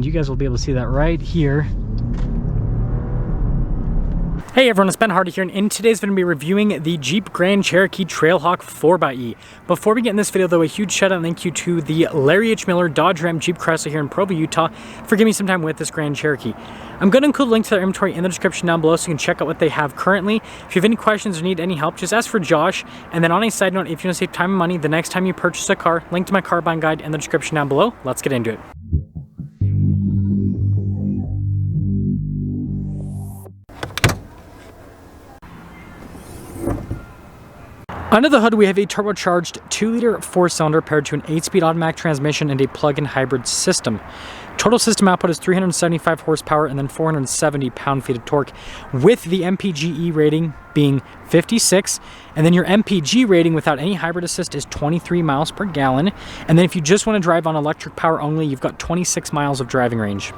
You guys will be able to see that right here. Hey everyone, it's Ben Hardy here, and in today's video, I'm going to be reviewing the Jeep Grand Cherokee Trailhawk 4XE. Before we get in this video though, a huge shout out and thank you to the Larry H. Miller Dodge Ram Jeep Chrysler here in Provo, Utah for giving me some time with this Grand Cherokee. I'm going to include a link to their inventory in the description down below so you can check out what they have currently. If you have any questions or need any help, just ask for Josh. And then on a side note, if you want to save time and money the next time you purchase a car, link to my car buying guide in the description down below. Let's get into it. Under the hood, we have a turbocharged 2-liter 4-cylinder paired to an 8-speed automatic transmission and a plug-in hybrid system. Total system output is 375 horsepower and then 470 pound-feet of torque, with the MPGe rating being 56. And then your MPG rating without any hybrid assist is 23 miles per gallon. And then if you just want to drive on electric power only, you've got 26 miles of driving range.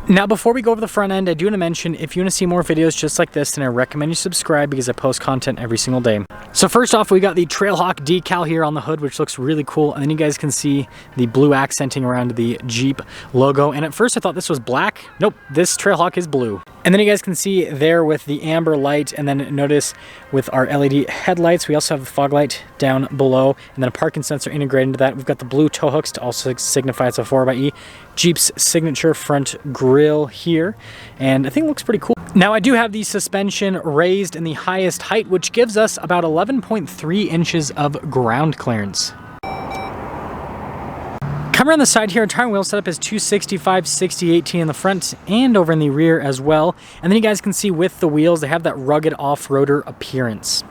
Now, before we go over the front end, I do want to mention, if you want to see more videos just like this, then I recommend you subscribe because I post content every single day. So first off, we got the Trailhawk decal here on the hood, which looks really cool. And then you guys can see the blue accenting around the Jeep logo. And at first I thought this was black. Nope, this Trailhawk is blue. And then you guys can see there with the amber light, and then notice with our LED headlights, we also have the fog light down below, and then a parking sensor integrated into that. We've got the blue tow hooks to also signify it's a 4XE. Jeep's signature front grille here, and I think it looks pretty cool. Now, I do have the suspension raised in the highest height, which gives us about 11.3 inches of ground clearance. Coming around the side here, our tire and wheel setup is 265/60/18 in the front and over in the rear as well. And then you guys can see with the wheels, they have that rugged off-roader appearance.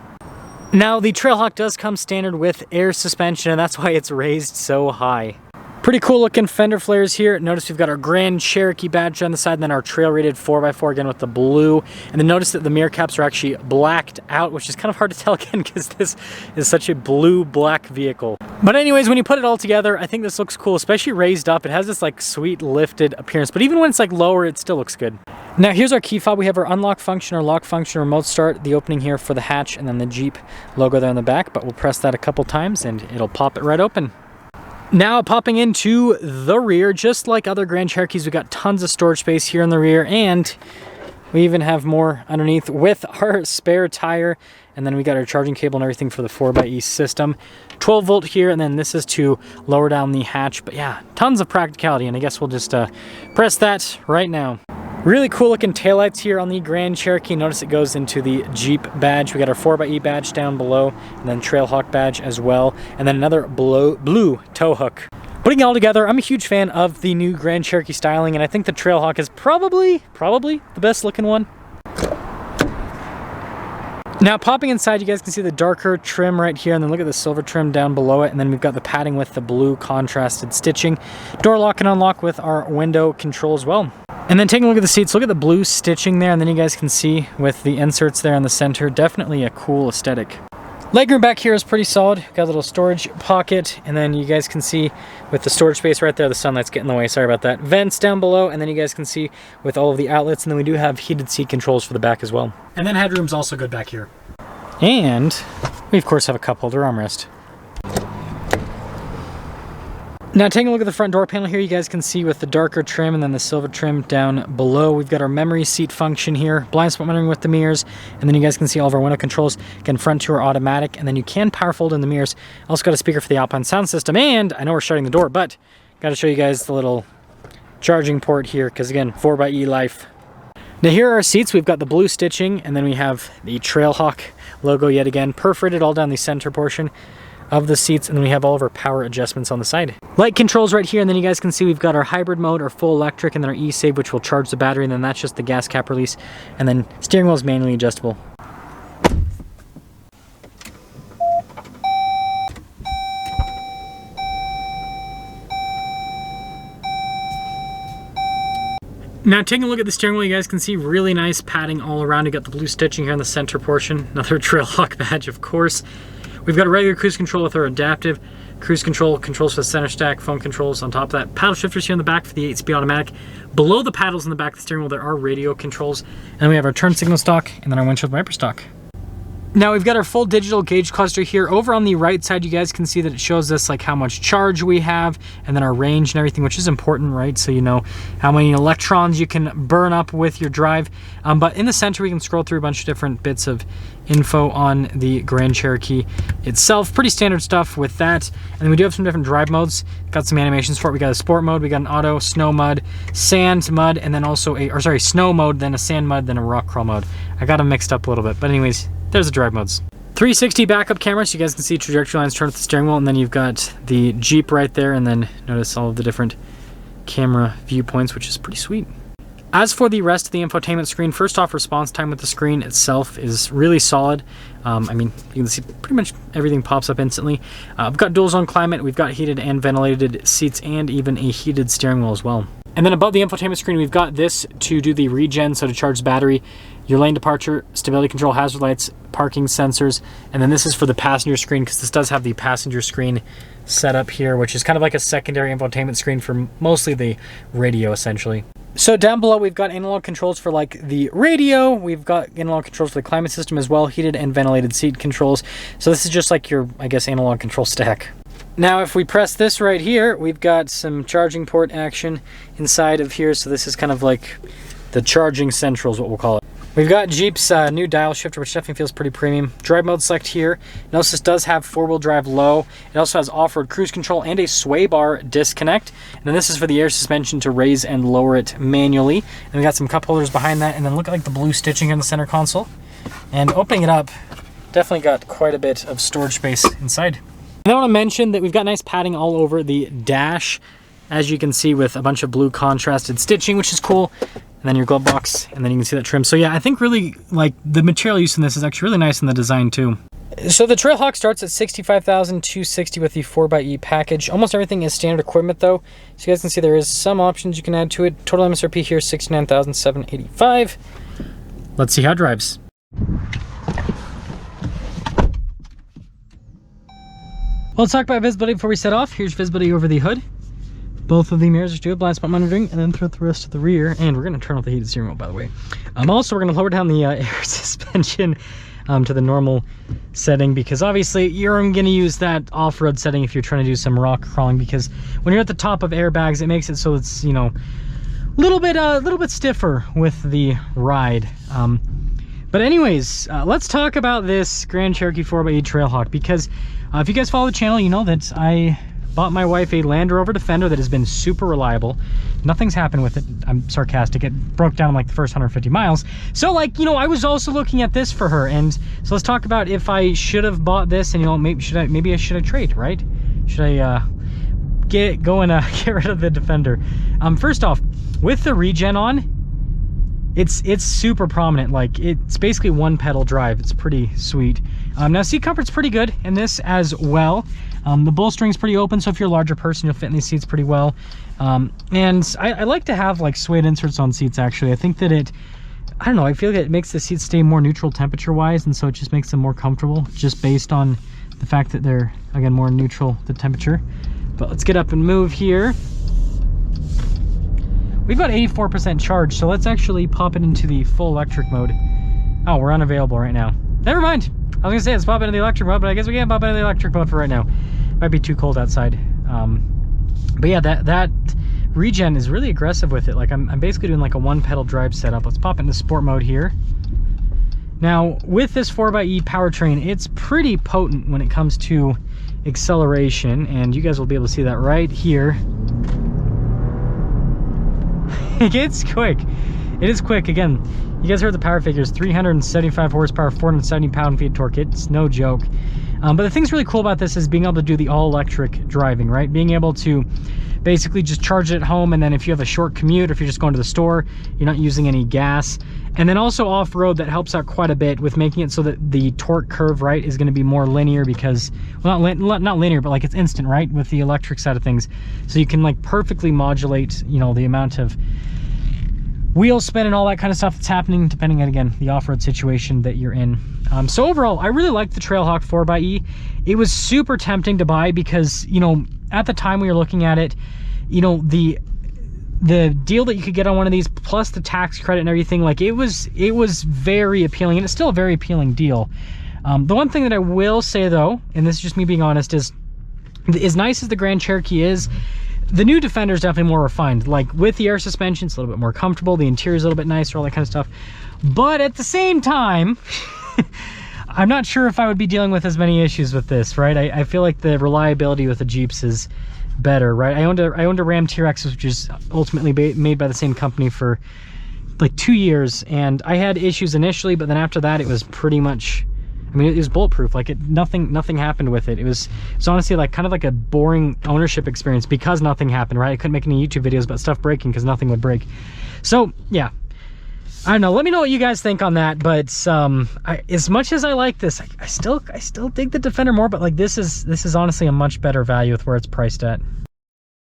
Now, the Trailhawk does come standard with air suspension, and that's why it's raised so high. Pretty cool looking fender flares here. Notice we've got our Grand Cherokee badge on the side, and then our trail rated 4x4 again with the blue. And then notice that the mirror caps are actually blacked out, which is kind of hard to tell again because this is such a blue-black vehicle. But anyways, when you put it all together, I think this looks cool, especially raised up. It has this like sweet lifted appearance, but even when it's like lower, it still looks good. Now here's our key fob. We have our unlock function, our lock function, remote start, the opening here for the hatch, and then the Jeep logo there in the back. But we'll press that a couple times and it'll pop it right open. Now, popping into the rear, just like other Grand Cherokees, we got tons of storage space here in the rear, and we even have more underneath with our spare tire. And then we got our charging cable and everything for the 4xE system. 12 volt here, and then this is to lower down the hatch. But yeah, tons of practicality, and I guess we'll just press that right now. Really cool looking taillights here on the Grand Cherokee. Notice it goes into the Jeep badge. We got our 4xE badge down below, and then Trailhawk badge as well, and then another blue tow hook. Putting it all together, I'm a huge fan of the new Grand Cherokee styling, and I think the Trailhawk is probably the best looking one. Now, popping inside, you guys can see the darker trim right here, and then look at the silver trim down below it, and then we've got the padding with the blue contrasted stitching. Door lock and unlock with our window control as well. And then taking a look at the seats, look at the blue stitching there, and then you guys can see with the inserts there in the center, definitely a cool aesthetic. Legroom back here is pretty solid. Got a little storage pocket, and then you guys can see with the storage space right there, the sunlight's getting in the way, sorry about that. Vents down below, and then you guys can see with all of the outlets, and then we do have heated seat controls for the back as well. And then headroom's also good back here. And we of course have a cup holder armrest. Now, taking a look at the front door panel here, you guys can see with the darker trim and then the silver trim down below, we've got our memory seat function here, blind spot monitoring with the mirrors, and then you guys can see all of our window controls. Again, front two are automatic, and then you can power fold in the mirrors. Also got a speaker for the Alpine sound system, and I know we're shutting the door, but got to show you guys the little charging port here, because again, 4xE life. Now here are our seats. We've got the blue stitching, and then we have the Trailhawk logo yet again, perforated all down the center portion of the seats, and then we have all of our power adjustments on the side. Light controls right here, and then you guys can see we've got our hybrid mode, our full electric, and then our e-save, which will charge the battery, and then that's just the gas cap release, and then steering wheel is manually adjustable. Now, taking a look at the steering wheel, you guys can see really nice padding all around. You got the blue stitching here in the center portion, another Trailhawk badge, of course. We've got a regular cruise control with our adaptive cruise control, controls for the center stack, phone controls on top of that. Paddle shifters here in the back for the 8-speed automatic. Below the paddles in the back of the steering wheel, there are radio controls. And we have our turn signal stalk, and then our windshield wiper stalk. Now we've got our full digital gauge cluster here. Over on the right side, you guys can see that it shows us like how much charge we have and then our range and everything, which is important, right? So you know how many electrons you can burn up with your drive. But in the center, we can scroll through a bunch of different bits of info on the Grand Cherokee itself. Pretty standard stuff with that. And then we do have some different drive modes. Got some animations for it. We got a sport mode, we got an auto, snow mud, sand mud, and then also snow mode, then a sand mud, then a rock crawl mode. I got them mixed up a little bit, but anyways, there's the drive modes. 360 backup camera, so you guys can see trajectory lines turn with the steering wheel, and then you've got the Jeep right there, and then notice all of the different camera viewpoints, which is pretty sweet. As for the rest of the infotainment screen, first off, response time with the screen itself is really solid. I mean, you can see pretty much everything pops up instantly. We've got dual zone climate, we've got heated and ventilated seats, and even a heated steering wheel as well. And then above the infotainment screen, we've got this to do the regen, so to charge the battery, your lane departure, stability control, hazard lights, parking sensors, and then this is for the passenger screen, because this does have the passenger screen set up here, which is kind of like a secondary infotainment screen for mostly the radio, essentially. So down below, we've got analog controls for like the radio. We've got analog controls for the climate system as well, heated and ventilated seat controls. So this is just like your, I guess, analog control stack. Now, if we press this right here, we've got some charging port action inside of here. So this is kind of like the charging central is what we'll call it. We've got Jeep's new dial shifter, which definitely feels pretty premium. Drive mode select here. Notice this does have four-wheel drive low. It also has off-road cruise control and a sway bar disconnect. And then this is for the air suspension to raise and lower it manually. And we got some cup holders behind that. And then look at like the blue stitching in the center console. And opening it up, definitely got quite a bit of storage space inside. And I want to mention that we've got nice padding all over the dash, as you can see, with a bunch of blue contrasted stitching, which is cool. And then your glove box, and then you can see that trim. So yeah, I think really like the material use in this is actually really nice in the design too. So the Trailhawk starts at $65,260 with the 4xE package. Almost everything is standard equipment though. So you guys can see there is some options you can add to it. Total MSRP here is $69,785. Let's see how it drives. Well, let's talk about visibility before we set off. Here's visibility over the hood. Both of the mirrors are do blind spot monitoring, and then throughout the rest of the rear. And we're going to turn off the heated steering wheel, by the way. Also, we're going to lower down the air suspension to the normal setting, because obviously you're going to use that off-road setting if you're trying to do some rock crawling, because when you're at the top of airbags, it makes it so it's, you know, a little bit stiffer with the ride. But anyways, let's talk about this Grand Cherokee 4xE Trailhawk, because if you guys follow the channel, you know that I bought my wife a Land Rover Defender that has been super reliable. Nothing's happened with it. I'm sarcastic. It broke down in like the first 150 miles. So like, you know, I was also looking at this for her. And so let's talk about if I should have bought this, and you know, maybe I should trade, right? Should I get rid of the Defender? First off, with the regen on, it's super prominent. Like, it's basically one pedal drive. It's pretty sweet. Now seat comfort's pretty good in this as well. The bolstering's pretty open, so if you're a larger person, you'll fit in these seats pretty well. And I like to have like suede inserts on seats, actually. I think that I don't know, I feel like it makes the seats stay more neutral temperature wise, and so it just makes them more comfortable, just based on the fact that they're, again, more neutral the temperature. But let's get up and move here. We've got 84% charge, so let's actually pop it into the full electric mode. Oh, we're unavailable right now. Never mind. I was gonna say let's pop it into the electric mode, but I guess we can't pop it into the electric mode for right now. Might be too cold outside. But yeah, that regen is really aggressive with it. Like I'm basically doing like a one pedal drive setup. Let's pop it into sport mode here. Now with this 4xE powertrain, it's pretty potent when it comes to acceleration, and you guys will be able to see that right here. It's quick. It is quick. Again, you guys heard the power figures: 375 horsepower, 470 pound-feet of torque. It's no joke. But the thing's really cool about this is being able to do the all-electric driving, right? Being able to basically just charge it at home, and then if you have a short commute, or if you're just going to the store, you're not using any gas. And then also off-road, that helps out quite a bit with making it so that the torque curve, right, is going to be more linear, because, well, not linear, but like it's instant, right, with the electric side of things. So you can like perfectly modulate, you know, the amount of wheel spin and all that kind of stuff that's happening, depending on, again, the off-road situation that you're in. So overall, I really liked the Trailhawk 4xE. It was super tempting to buy because, you know, at the time we were looking at it, you know, the deal that you could get on one of these, plus the tax credit and everything, like it was very appealing, and it's still a very appealing deal. The one thing that I will say though, and this is just me being honest, is as nice as the Grand Cherokee is, the new Defender is definitely more refined. Like with the air suspension, it's a little bit more comfortable. The interior is a little bit nicer, all that kind of stuff. But at the same time, I'm not sure if I would be dealing with as many issues with this, right? I feel like the reliability with the Jeeps is better, right? I owned a Ram TRX, which is ultimately made by the same company for like 2 years, and I had issues initially, but then after that, it was pretty much, I mean, it was bulletproof. Like nothing happened with it. It was honestly like kind of like a boring ownership experience because nothing happened, right? I couldn't make any YouTube videos about stuff breaking because nothing would break. So yeah, I don't know. Let me know what you guys think on that. But as much as I like this, I still dig the Defender more. But like this is honestly a much better value with where it's priced at.